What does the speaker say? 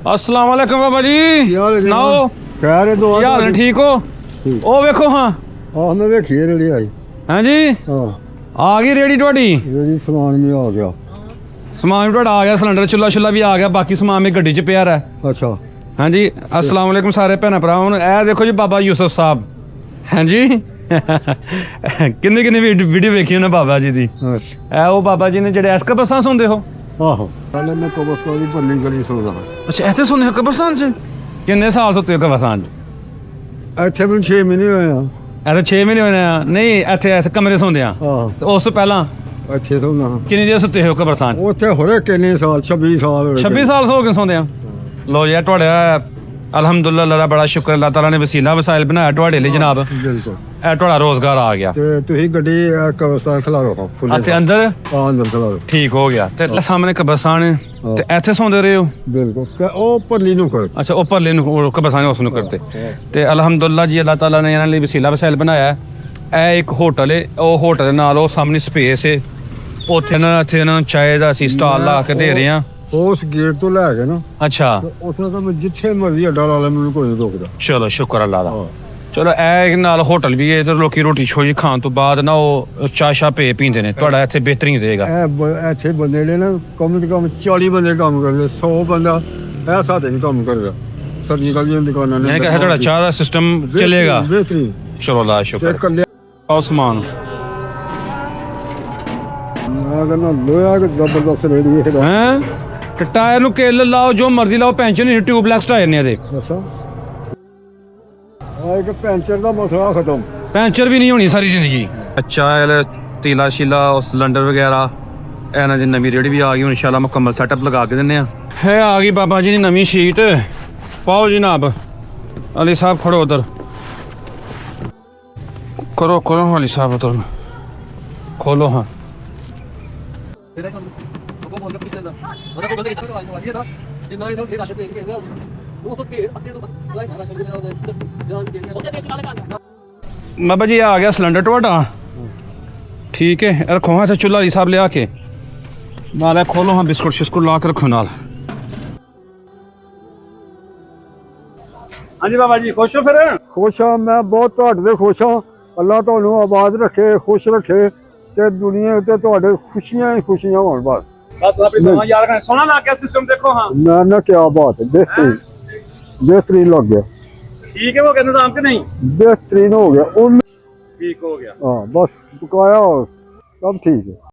अस्सलाम वालेकुम बाबा जी। सुनाओ खैर है दुआ हाल ठीक हो? ओ वेखो हाँ हाँ मैं देखी रेडी आई हाँ जी हाँ आ गई रेडी ਤੁਹਾਡੀ रेडी सामान भी आ गया ਸਮਾਨ ਵੀ ਤੁਹਾਡਾ ਆ ਗਿਆ ਸਿਲੰਡਰ ਚੁੱਲਾ ਵੀ ਆ ਗਿਆ ਬਾਕੀ ਸਮਾਨ ਵੀ ਗੱਡੀ 'ਚ ਪਿਆ ਰਿਹਾ अच्छा ਹਾਂਜੀ अस्सलाम वालेकुम ਸਾਰੇ ਭੈਣਾਂ ਭਰਾਵਾਂ ਨੂੰ ਇਹ ਦੇਖੋ ਜੀ ਬਾਬਾ ਯੂਸਫ ਸਾਹਿਬ ਹਾਂਜੀ ਕਿੰਨੀ ਵੀਡੀਓ ਵੇਖੀ ਉਹਨੇ ਬਾਬਾ ਜੀ ਦੀ अच्छा ਇਹ ਉਹ ਬਾਬਾ ਜੀ ਨੇ ਜਿਹੜੇ ਐਸ ਕਬਰਸਤਾਨ ਸੁਣਦੇ ਹੋ आहो पहले मैं कब्रिस्तान की पल्ली गली सुनदा ਅੱਛਾ ਇੱਥੇ ਸੁਣਦੇ ਹੋ ਕਬਰਸਤਾਨ 'ਚ ਕਿੰਨੇ ਸਾਲ ਸੁੱਤੇ ਹੋ ਕਬਰਸਤਾਨ 'ਚ ਇੱਥੇ ਮੈਨੂੰ 6 ਮਹੀਨੇ ਹੋਏ ਆ ਇਹ ਤਾਂ 6 ਮਹੀਨੇ ਹੋਏ ਆ ਨਹੀਂ ਇੱਥੇ ਕਮਰੇ ਸੌਂਦੇ ਆ ਆਹੋ ਤੇ ਉਸ ਤੋਂ ਪਹਿਲਾਂ ਇੱਥੇ ਤੋਂ ਨਾ ਕਿੰਨੀ ਦੇਰ ਸੁੱਤੇ ਹੋ ਕਬਰਸਤਾਨ 'ਚ ਉੱਥੇ ਹੋਰੇ ਕਿੰਨੇ ਸਾਲ 26 ਸਾਲ ਹੋਏ 26 ਸਾਲ ਸੋ ਕੇ ਸੌਂਦੇ ਆ ਲੋ ਯਾਰ ਤੁਹਾਡਾ ਅਲਹਮਦੁਲਿਲਾ ਅੱਲਾ ਦਾ ਬੜਾ ਸ਼ੁਕਰ ਅੱਲਾਹ ਤਾਲਾ ਨੇ ਵਸੀਲਾ ਵਸਾਇਲ ਬਣਾਇਆ ਤੁਹਾਡੇ ਲਈ ਜਨਾਬ ਬਿਲਕੁਲ ਇਹ ਤੁਹਾਡਾ ਰੋਜ਼ਗਾਰ ਆ ਗਿਆ ਤੇ ਤੁਸੀਂ ਗੱਡੀ ਕਬਰਿਸਤਾਨ ਖਲਾਓ ਅਤੇ ਅੰਦਰ ਅੰਦਰ ਖਲਾਓ ਠੀਕ ਹੋ ਗਿਆ ਤੇ ਸਾਹਮਣੇ ਕਬਰਸਤਾਨ ਹੈ ਤੇ ਇੱਥੇ ਸੌਂਦੇ ਰਹੇ ਹੋ ਬਿਲਕੁਲ ਤੇ ਉਹ ਪਰਲੀ ਨੂੰ ਕਰ ਅੱਛਾ ਉਹ ਪਰਲੇ ਨੂੰ ਕਬਰਸਤਾਨ ਉਸ ਨੂੰ ਕਰਦੇ ਤੇ ਅਲਹਮਦੁਲਿਲਾ ਜੀ ਅੱਲਾਹ ਤਾਲਾ ਨੇ ਇਹਨਾਂ ਲਈ ਵਸੀਲਾ ਵਸਾਇਲ ਬਣਾਇਆ ਇਹ ਇੱਕ ਹੋਟਲ ਹੈ ਉਹ ਹੋਟਲ ਦੇ ਨਾਲ ਉਹ ਸਾਹਮਣੇ ਸਪੇਸ ਹੈ ਉੱਥੇ ਇਹਨਾਂ ਨੂੰ ਚਾਹ ਦਾ ਅਸੀਂ ਸਟਾਲ ਲਾ ਕੇ ਦੇ ਰਹੇ ਹਾਂ ਉਸ ਗੇਟ ਤੋਂ ਲੈ ਕੇ ਨਾ ਅੱਛਾ ਉੱਥੇ ਤਾਂ ਮੈਂ ਜਿੱਥੇ ਮਰਜ਼ੀ ਅੱਡਾ ਲਾ ਲੈ ਮੈਨੂੰ ਕੋਈ ਨਹੀਂ ਰੋਕਦਾ ਚਲੋ ਸ਼ੁਕਰ ਅੱਲਾਹ ਦਾ ਚਲੋ ਇਹ ਨਾਲ ਹੋਟਲ ਵੀ ਹੈ ਤੇ ਲੋਕੀ ਰੋਟੀ ਛੋਜੀ ਖਾਣ ਤੋਂ ਬਾਅਦ ਨਾ ਉਹ ਚਾਸ਼ਾ ਪੇ ਪੀਂਦੇ ਨੇ ਤੁਹਾਡਾ ਇੱਥੇ ਬਿਹਤਰੀਨ ਰਹੇਗਾ ਇੱਥੇ ਬੰਦੇ ਨੇ ਨਾ ਕਮ ਤੋਂ ਕਮ 40 ਬੰਦੇ ਕੰਮ ਕਰਦੇ 100 ਬੰਦਾ ਇਹ ਸਾਡੇ ਨਹੀਂ ਕੰਮ ਕਰਦਾ ਸਬਜ਼ੀ ਵਾਲੀਆਂ ਦੁਕਾਨਾਂ ਨੇ ਮੈਂ ਕਿਹਾ ਤੁਹਾਡਾ ਚਾਹ ਦਾ ਸਿਸਟਮ ਚੱਲੇਗਾ ਬਿਹਤਰੀਨ ਚਲੋ ਅੱਲਾਹ ਸ਼ੁਕਰ ਆਸਮਾਨ ਮੈਂ ਕਹਿੰਦਾ ਲੋਹਾ ਕਿ ਜ਼ਬਰਦਸਤ ਰੇੜੀ ਹੈ ਹੈ ਤੇ ਟਾਇਰ ਨੂੰ ਕਿੱਲ ਲਾਓ ਜੋ ਮਰਜ਼ੀ ਲਾਓ ਪੈਂਚਰ ਨਹੀਂ ਟਿਊਬਲੈਕਸ ਟਾਇਰ ਨੇ ਇਹਦੇ ਦੱਸਾਂ ਆ ਇੱਕ ਪੈਂਚਰ ਦਾ ਮਸਲਾ ਖਤਮ ਪੈਂਚਰ ਵੀ ਨਹੀਂ ਹੋਣੀ ਸਾਰੀ ਜ਼ਿੰਦਗੀ ਅੱਛਾ ਇਹ ਤੀਲਾ ਸ਼ੀਲਾ ਉਹ ਸਿਲੰਡਰ ਵਗੈਰਾ ਇਹਨਾਂ ਦੀ ਨਵੀਂ ਰੇੜੀ ਵੀ ਆ ਗਈ ਹੁਣ ਇਨਸ਼ਾਅੱਲਾ ਮੁਕੰਮਲ ਸੈਟਅਪ ਲਗਾ ਕੇ ਦਿੰਦੇ ਆ ਹੈ ਆ ਗਈ ਬਾਬਾ ਜੀ ਦੀ ਨਵੀਂ ਸ਼ੀਟ ਪਾਓ ਜਨਾਬ ਅਲੀ ਸਾਹਿਬ ਖੜੋ ਉਧਰ ਕਰੋ ਅਲੀ ਸਾਹਿਬ ਉਧਰ ਖੋਲੋ ਹਾਂ ਬਾਬਾ ਜੀ ਆ ਗਿਆ ਸਿਲੰਡਰ ਤੁਹਾਡਾ ਠੀਕ ਹੈ ਰੱਖੋ ਹਾਂ ਚੁੱਲ੍ਹਾ ਅਲੀ ਸਾਹਿਬ ਲਿਆ ਕੇ ਨਾਲ ਖੋਲੋ ਹਾਂ ਬਿਸਕੁਟ ਸ਼ਿਸਕੁਟ ਲਾ ਕੇ ਰੱਖੋ ਨਾਲ ਹਾਂਜੀ ਬਾਬਾ ਜੀ ਖੁਸ਼ ਹੋ ਫਿਰ ਖੁਸ਼ ਹਾਂ ਮੈਂ ਬਹੁਤ ਤੁਹਾਡੇ ਤੇ ਖੁਸ਼ ਹਾਂ ਅੱਲਾਹ ਤੁਹਾਨੂੰ ਆਬਾਦ ਰੱਖੇ ਖੁਸ਼ ਰੱਖੇ ਤੇ ਦੁਨੀਆ ਉੱਤੇ ਤੁਹਾਡੇ ਖੁਸ਼ੀਆਂ ਹੀ ਖੁਸ਼ੀਆਂ ਹੋਣ ਬਸ ਆਪਣੀ ਦੁਆ ਯਾਦ ਰੱਖਣਾ ਸੋਹਣਾ ਲੱਗ ਗਿਆ ਸਿਸਟਮ ਦੇਖੋ ਹਾਂ ਨਾ ਕੀ ਬਾਤ ਹੈ बेहतरीन लग गया ठीक है वो कहना था आपके नहीं बेहतरीन हो गया ठीक हो गया हाँ बस पकाया और सब ठीक है।